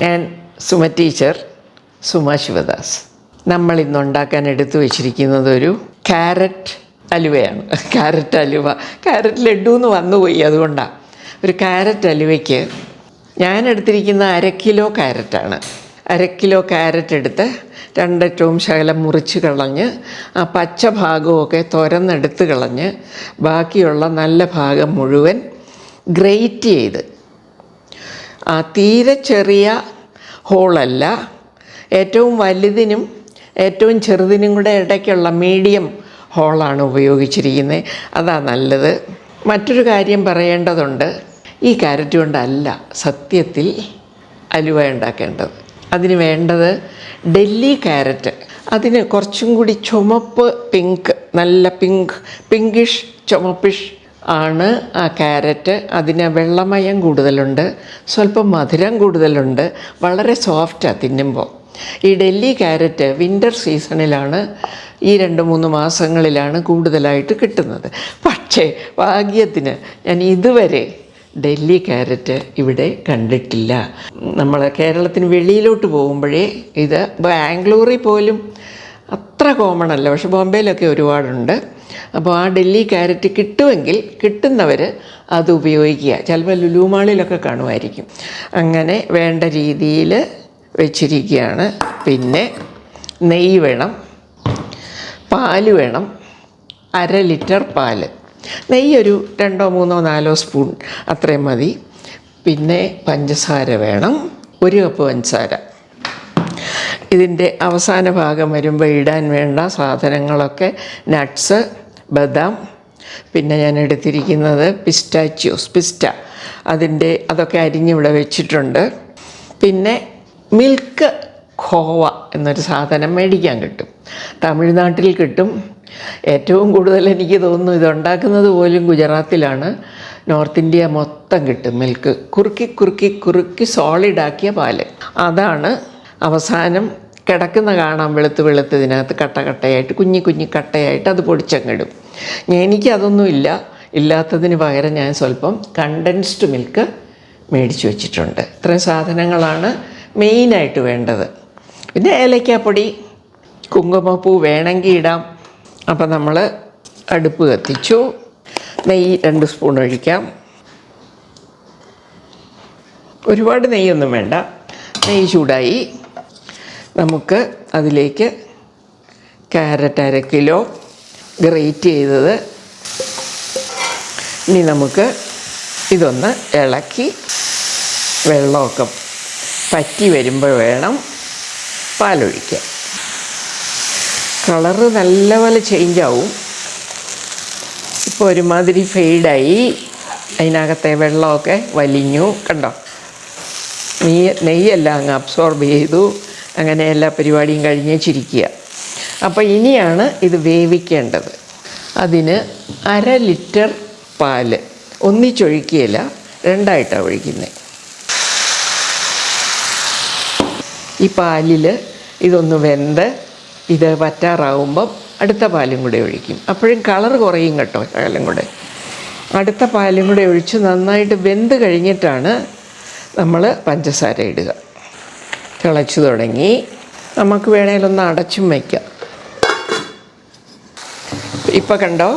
ഞാൻ സുമ ടീച്ചർ, സുമ ശിവദാസ്. നമ്മൾ ഇന്ന് ഉണ്ടാക്കാൻ എടുത്തു വച്ചിരിക്കുന്നത് ഒരു ക്യാരറ്റ് അലുവയാണ്. ക്യാരറ്റ് അലുവ, ക്യാരറ്റ് ലഡു എന്ന് വന്നുപോയി, അതുകൊണ്ടാണ്. ഒരു ക്യാരറ്റ് അലുവയ്ക്ക് ഞാൻ എടുത്തിരിക്കുന്ന 1/2 കിലോ ക്യാരറ്റാണ്. 1/2 കിലോ ക്യാരറ്റ് എടുത്ത് രണ്ടറ്റവും ശകലം മുറിച്ച് കളഞ്ഞ് ആ പച്ച ഭാഗമൊക്കെ തുരന്നെടുത്ത് കളഞ്ഞ് ബാക്കിയുള്ള നല്ല ഭാഗം മുഴുവൻ ഗ്രേറ്റ് ചെയ്ത്, ആ തീരെ ചെറിയ ഹോളല്ല, ഏറ്റവും വലുതിനും ഏറ്റവും ചെറുതിനും കൂടെ ഇടയ്ക്കുള്ള മീഡിയം ഹോളാണ് ഉപയോഗിച്ചിരിക്കുന്നത്. അതാണ് നല്ലത്. മറ്റൊരു കാര്യം പറയേണ്ടതുണ്ട്. ഈ ക്യാരറ്റ് കൊണ്ടല്ല സത്യത്തിൽ അലുവ ഉണ്ടാക്കേണ്ടത്. അതിന് വേണ്ടത് ഡൽഹി ക്യാരറ്റ്. അതിന് കുറച്ചും കൂടി ചുമപ്പ്, നല്ല പിങ്കിഷ് ചുമപ്പിഷ് ആണ് ആ ക്യാരറ്റ്. അതിന് വെള്ളമയം കൂടുതലുണ്ട്, സ്വല്പം മധുരം കൂടുതലുണ്ട്, വളരെ സോഫ്റ്റാണ് തിന്നുമ്പോൾ. ഈ ഡൽഹി ക്യാരറ്റ് വിൻ്റർ സീസണിലാണ്, ഈ 2-3 മാസങ്ങളിലാണ് കൂടുതലായിട്ട് കിട്ടുന്നത്. പക്ഷേ ഭാഗ്യത്തിന് ഞാൻ ഇതുവരെ ഡൽഹി ക്യാരറ്റ് ഇവിടെ കണ്ടിട്ടില്ല. നമ്മൾ കേരളത്തിന് വെളിയിലോട്ട് പോകുമ്പോഴേ ഇത്, ബാംഗ്ലൂരിൽ പോലും അത്ര കോമൺ അല്ല, പക്ഷെ ബോംബെയിലൊക്കെ ഒരുപാടുണ്ട്. അപ്പോൾ ആ ഡൽഹി ക്യാരറ്റ് കിട്ടുമെങ്കിൽ കിട്ടുന്നവർ അത് ഉപയോഗിക്കുക. ചിലപ്പോൾ ലുലു മാളിലൊക്കെ കാണുമായിരിക്കും. അങ്ങനെ വേണ്ട രീതിയിൽ വെച്ചിരിക്കുകയാണ്. പിന്നെ നെയ്യ് വേണം, പാല് വേണം, 1/2 ലിറ്റർ പാല്. നെയ്യ് ഒരു 2, 3, 4 സ്പൂൺ അത്രയും മതി. പിന്നെ പഞ്ചസാര വേണം, 1 കപ്പ് പഞ്ചസാര. ഇതിൻ്റെ അവസാന ഭാഗം വരുമ്പോൾ ഇടാൻ വേണ്ട സാധനങ്ങളൊക്കെ നട്ട്സ്, ബദാം, പിന്നെ ഞാൻ എടുത്തിരിക്കുന്നത് പിസ്റ്റ, അതൊക്കെ അരിഞ്ഞിവിടെ വെച്ചിട്ടുണ്ട്. പിന്നെ മിൽക്ക് ഖോവ എന്നൊരു സാധനം മേടിക്കാൻ കിട്ടും, തമിഴ്നാട്ടിൽ കിട്ടും. ഏറ്റവും കൂടുതൽ എനിക്ക് തോന്നുന്നു ഇതുണ്ടാക്കുന്നത് പോലും ഗുജറാത്തിലാണ്. നോർത്ത് ഇന്ത്യ മൊത്തം കിട്ടും മിൽക്ക്. കുറുക്കി സോളിഡാക്കിയ പാല്. അതാണ് അവസാനം കിടക്കുന്ന കാണാം, വെളുത്ത് ഇതിനകത്ത് കട്ടയായിട്ട് കുഞ്ഞി കട്ടയായിട്ട് അത് പൊടിച്ചങ്ങിടും. എനിക്കതൊന്നുമില്ല. ഇല്ലാത്തതിന് പകരം ഞാൻ സ്വല്പം കണ്ടൻസ്ഡ് മിൽക്ക് മേടിച്ച് വെച്ചിട്ടുണ്ട്. ഇത്രയും സാധനങ്ങളാണ് മെയിനായിട്ട് വേണ്ടത്. പിന്നെ ഏലക്കാപ്പൊടി, കുങ്കുമപ്പൂ വേണമെങ്കിൽ ഇടാം. അപ്പം നമ്മൾ അടുപ്പ് കത്തിച്ചു. നെയ്യ് 2 സ്പൂൺ ഒഴിക്കാം. ഒരുപാട് നെയ്യൊന്നും വേണ്ട. നെയ്യ് ചൂടായി. നമുക്ക് അതിലേക്ക് ക്യാരറ്റ് 1/2 കിലോ ഗ്രേറ്റ് ചെയ്തത്. ഇനി നമുക്ക് ഇതൊന്ന് ഇളക്കി വെള്ളമൊക്കെ പറ്റി വരുമ്പോൾ വേണം പാലൊഴിക്കാൻ. കളറ് നല്ലപോലെ ചേഞ്ചാവും. ഇപ്പോൾ ഒരുമാതിരി ഫെയ്ഡായി, അതിനകത്തെ വെള്ളമൊക്കെ വലിഞ്ഞു. കണ്ടോ, നെയ്യെല്ലാം അങ്ങ് അബ്സോർബ് ചെയ്തു. അങ്ങനെ എല്ലാ പരിപാടിയും കഴിഞ്ഞേച്ചിരിക്കുക. അപ്പോൾ ഇനിയാണ് ഇത് വേവിക്കേണ്ടത്. അതിന് 1/2 ലിറ്റർ പാല് ഒന്നിച്ചൊഴിക്കുകയില്ല, 2ആയിട്ടാണ് ഒഴിക്കുന്നത്. ഈ പാലിൽ ഇതൊന്ന് വെന്ത് ഇത് വറ്റാറാവുമ്പം അടുത്ത പാലും കൂടെ ഒഴിക്കും. അപ്പോഴും കളർ കുറയും കേട്ടോ, ശകലം കൂടെ. അടുത്ത പാലും കൂടെ ഒഴിച്ച് നന്നായിട്ട് വെന്ത് കഴിഞ്ഞിട്ടാണ് നമ്മൾ പഞ്ചസാര ഇടുക. തിളച്ചു തുടങ്ങി. നമുക്ക് വേണേലൊന്ന് അടച്ചും വയ്ക്കാം. ഇപ്പം കണ്ടോ,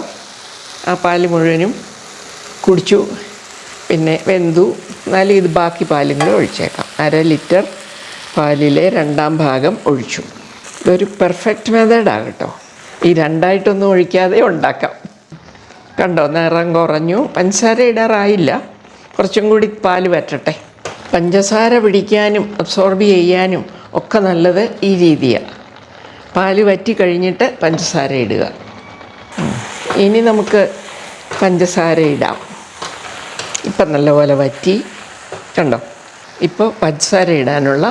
ആ പാല് മുഴുവനും കുടിച്ചു, പിന്നെ വെന്തു. എന്നാലും ഇത് ബാക്കി പാലും കൂടെ ഒഴിച്ചേക്കാം. 1/2 ലിറ്റർ പാലിലെ 2ആം ഭാഗം ഒഴിച്ചു. ഇതൊരു പെർഫെക്റ്റ് മെത്തേഡാണ് കേട്ടോ. ഈ 2ആയിട്ടൊന്നും ഒഴിക്കാതെ ഉണ്ടാക്കാം. കണ്ടോ, നിറം കുറഞ്ഞു. പഞ്ചസാര ഇടാറായില്ല, കുറച്ചും കൂടി പാല് വറ്റട്ടെ. പഞ്ചസാര പിടിക്കാനും അബ്സോർബ് ചെയ്യാനും ഒക്കെ നല്ലത് ഈ രീതിയാണ്. പാല് വറ്റി കഴിഞ്ഞിട്ട് പഞ്ചസാര ഇടുക. ഇനി നമുക്ക് പഞ്ചസാര ഇടാം. ഇപ്പം നല്ലപോലെ വറ്റി. കണ്ടോ, ഇപ്പോൾ പഞ്ചസാര ഇടാനുള്ള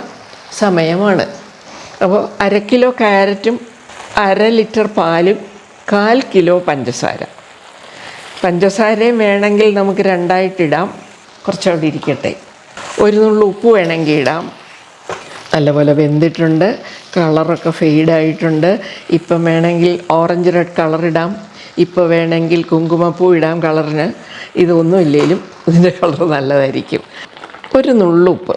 സമയമാണ്. അപ്പോൾ 1/2 കിലോ ക്യാരറ്റും 1/2 ലിറ്റർ പാലും 1/4 കിലോ പഞ്ചസാരയും വേണമെങ്കിൽ നമുക്ക് 2ആയിട്ടിടാം. കുറച്ചവിടെ ഇരിക്കട്ടെ. 1 നുള്ളു ഉപ്പ് വേണമെങ്കിൽ ഇടാം. നല്ലപോലെ വെന്തിട്ടുണ്ട്, കളറൊക്കെ ഫെയ്ഡായിട്ടുണ്ട്. ഇപ്പം വേണമെങ്കിൽ ഓറഞ്ച് റെഡ് കളർ ഇടാം. ഇപ്പോൾ വേണമെങ്കിൽ കുങ്കുമപ്പൂ ഇടാം കളറിന്. ഇതൊന്നും ഇല്ലെങ്കിലും ഇതിൻ്റെ കളർ നല്ലതായിരിക്കും. 1 നുള്ളുപ്പ്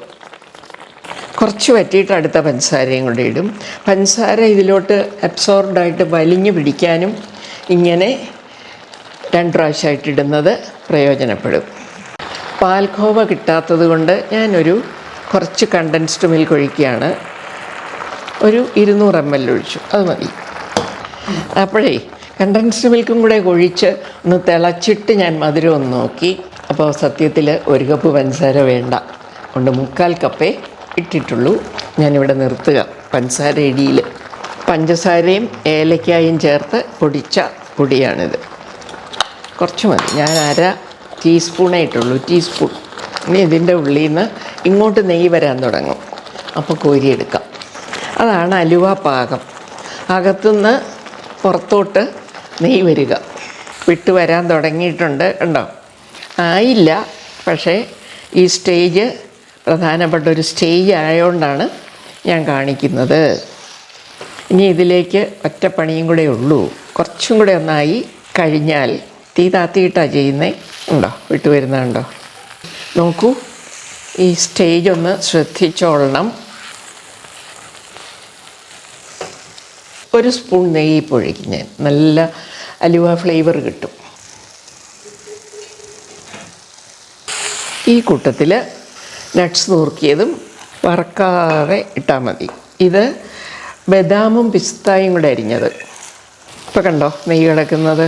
കുറച്ച് വറ്റിയിട്ട് അടുത്ത പഞ്ചസാരയും കൂടെ ഇടും. പഞ്ചസാര ഇതിലോട്ട് അബ്സോർബ്ഡായിട്ട് വലിഞ്ഞു പിടിക്കാനും ഇങ്ങനെ 2 പ്രാവശ്യമായിട്ട് ഇടുന്നത് പ്രയോജനപ്പെടും. പാൽഖോവ കിട്ടാത്തത് കൊണ്ട് ഞാനൊരു കുറച്ച് കണ്ടൻസ്ഡ് മിൽക്ക് ഒഴിക്കുകയാണ്. ഒരു 200 ml ഒഴിച്ചു, അത് മതി. അപ്പോഴേ കണ്ടൻസ്ഡ് മിൽക്കും കൂടെ ഒഴിച്ച് ഒന്ന് തിളച്ചിട്ട് ഞാൻ മധുരം ഒന്ന് നോക്കി. അപ്പോൾ സത്യത്തിൽ 1 കപ്പ് പഞ്ചസാര വേണ്ട, കൊണ്ട് 3/4 കപ്പേ ഇട്ടിട്ടുള്ളൂ. ഞാനിവിടെ നിർത്തുക. പഞ്ചസാര ഇടിയിൽ പഞ്ചസാരയും ഏലക്കായും ചേർത്ത് പൊടിച്ച പൊടിയാണിത്. കുറച്ച് മതി, ഞാൻ 1/2 ടീസ്പൂണേ ഇട്ടുള്ളൂ, ടീസ്പൂൺ. ഇനി ഇതിൻ്റെ ഉള്ളിൽ നിന്ന് ഇങ്ങോട്ട് നെയ്യ് വരാൻ തുടങ്ങും, അപ്പോൾ കോരിയെടുക്കാം. അതാണ് അലുവ പാകം. അകത്തുനിന്ന് പുറത്തോട്ട് നെയ്യ് വരിക, വിട്ട് വരാൻ തുടങ്ങിയിട്ടുണ്ട്. കണ്ടോ? ആയില്ല, പക്ഷേ ഈ സ്റ്റേജ് പ്രധാനപ്പെട്ട ഒരു സ്റ്റേജ് ആയതുകൊണ്ടാണ് ഞാൻ കാണിക്കുന്നത്. ഇനി ഇതിലേക്ക് ഒറ്റപ്പണിയും കൂടെ ഉള്ളൂ. കുറച്ചും കൂടെ ഒന്നായി കഴിഞ്ഞാൽ തീ താത്തിയിട്ടാണ് ചെയ്യുന്നത്. ഉണ്ടോ? വിട്ട് വരുന്നുണ്ടോ? നോക്കൂ, ഈ സ്റ്റേജ് ഒന്ന് ശ്രദ്ധിച്ചോളണം. 1 സ്പൂൺ നെയ്യ് പൊഴിക്കും ഞാൻ, നല്ല അലുവ ഫ്ലേവർ കിട്ടും. ഈ കൂട്ടത്തിൽ നട്ട്സ് നുറുക്കിയതും വറക്കാതെ ഇട്ടാൽ മതി. ഇത് ബദാമും പിസ്തായും കൂടെ അരിഞ്ഞത്. ഇപ്പോൾ കണ്ടോ നെയ്യ് കിടക്കുന്നത്?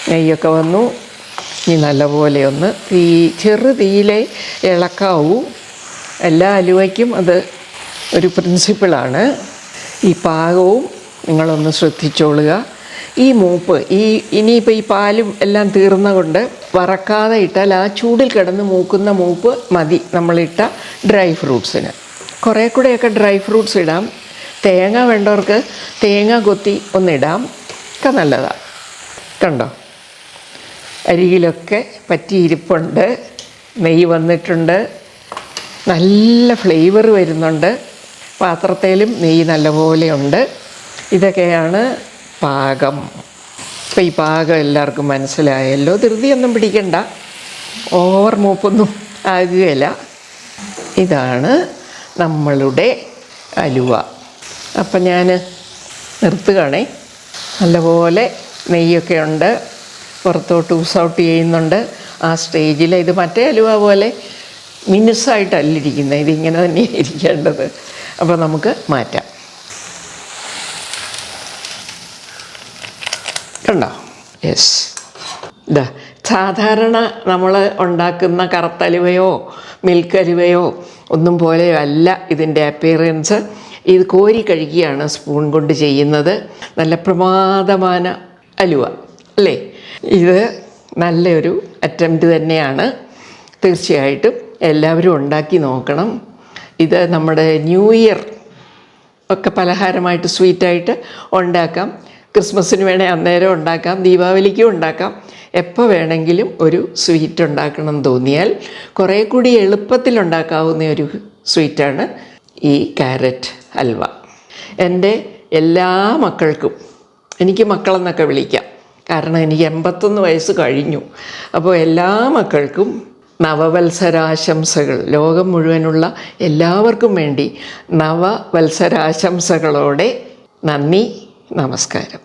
നെയ്യൊക്കെ വന്നു. ഇനി നല്ലപോലെ ഒന്ന് ചെറു തീയിലേ ഇളക്കാവൂ. എല്ലാ അലുവയ്ക്കും അത് ഒരു പ്രിൻസിപ്പിളാണ്. ഈ പാകവും നിങ്ങളൊന്ന് ശ്രദ്ധിച്ചോളുക. ഈ മൂപ്പ് ഇനിയിപ്പോൾ ഈ പാലും എല്ലാം തീർന്ന കൊണ്ട് വറക്കാതെ ഇട്ടാൽ ആ ചൂടിൽ കിടന്ന് മൂക്കുന്ന മൂപ്പ് മതി നമ്മളിട്ട ഡ്രൈ ഫ്രൂട്ട്സിന്. കുറേ കൂടെയൊക്കെ ഡ്രൈ ഫ്രൂട്ട്സ് ഇടാം. തേങ്ങ വേണ്ടവർക്ക് തേങ്ങ കൊത്തി ഒന്നിടാം, ഒക്കെ നല്ലതാണ്. കണ്ടോ? അരികിലൊക്കെ പറ്റിയിരിപ്പുണ്ട്, നെയ്യ് വന്നിട്ടുണ്ട്, നല്ല ഫ്ലേവർ വരുന്നുണ്ട്. പാത്രത്തിലും നെയ്യ് നല്ലപോലെ ഉണ്ട്. ഇതൊക്കെയാണ് പാകം. ഇപ്പോൾ ഈ പാകം എല്ലാവർക്കും മനസ്സിലായല്ലോ. ധൃതിയൊന്നും പിടിക്കണ്ട, ഓവർ മൂപ്പൊന്നും ആകുകയില്ല. ഇതാണ് നമ്മളുടെ അലുവ. അപ്പം ഞാൻ നിർത്തുകയാണേ. നല്ലപോലെ നെയ്യൊക്കെ ഉണ്ട്, പുറത്തോട്ട് ഊസ് ഔട്ട് ചെയ്യുന്നുണ്ട്. ആ സ്റ്റേജിൽ ഇത് മറ്റേ അലുവ പോലെ മിനുസായിട്ടല്ലിരിക്കുന്നത്, ഇതിങ്ങനെ തന്നെയാണ് ഇരിക്കേണ്ടത്. അപ്പോൾ നമുക്ക് മാറ്റാം. കണ്ടോ? യെസ്. ഇതാ സാധാരണ നമ്മൾ ഉണ്ടാക്കുന്ന കറുത്തലുവയോ മിൽക്ക് അലുവയോ ഒന്നും പോലെ അല്ല ഇതിൻ്റെ അപ്പിയറൻസ്. ഇത് കോരി കഴിക്കുകയാണ് സ്പൂൺ കൊണ്ട് ചെയ്യുന്നത്. നല്ല പ്രമാദமான അലുവ അല്ലേ? ഇത് നല്ലൊരു അറ്റംപ്റ്റ് തന്നെയാണ്. തീർച്ചയായിട്ടും എല്ലാവരും ഉണ്ടാക്കി നോക്കണം. ഇത് നമ്മുടെ ന്യൂ ഇയർ ഒക്കെ പലഹാരമായിട്ട് സ്വീറ്റായിട്ട് ഉണ്ടാക്കാം. ക്രിസ്മസിന് വേണേൽ അന്നേരം ഉണ്ടാക്കാം, ദീപാവലിക്കും ഉണ്ടാക്കാം. എപ്പോൾ വേണമെങ്കിലും ഒരു സ്വീറ്റ് ഉണ്ടാക്കണം തോന്നിയാൽ കുറേ കൂടി എളുപ്പത്തിലുണ്ടാക്കാവുന്ന ഒരു സ്വീറ്റാണ് ഈ ക്യാരറ്റ് ഹൽവ. എൻ്റെ എല്ലാ മക്കൾക്കും, എനിക്ക് മക്കളെന്നൊക്കെ വിളിക്കാം, കാരണം എനിക്ക് 81 വയസ്സ് കഴിഞ്ഞു. അപ്പോൾ എല്ലാ മക്കൾക്കും നവവത്സരാശംസകൾ. ലോകം മുഴുവനുള്ള എല്ലാവർക്കും വേണ്ടി നവവത്സരാശംസകളോടെ നന്ദി, നമസ്കാരം.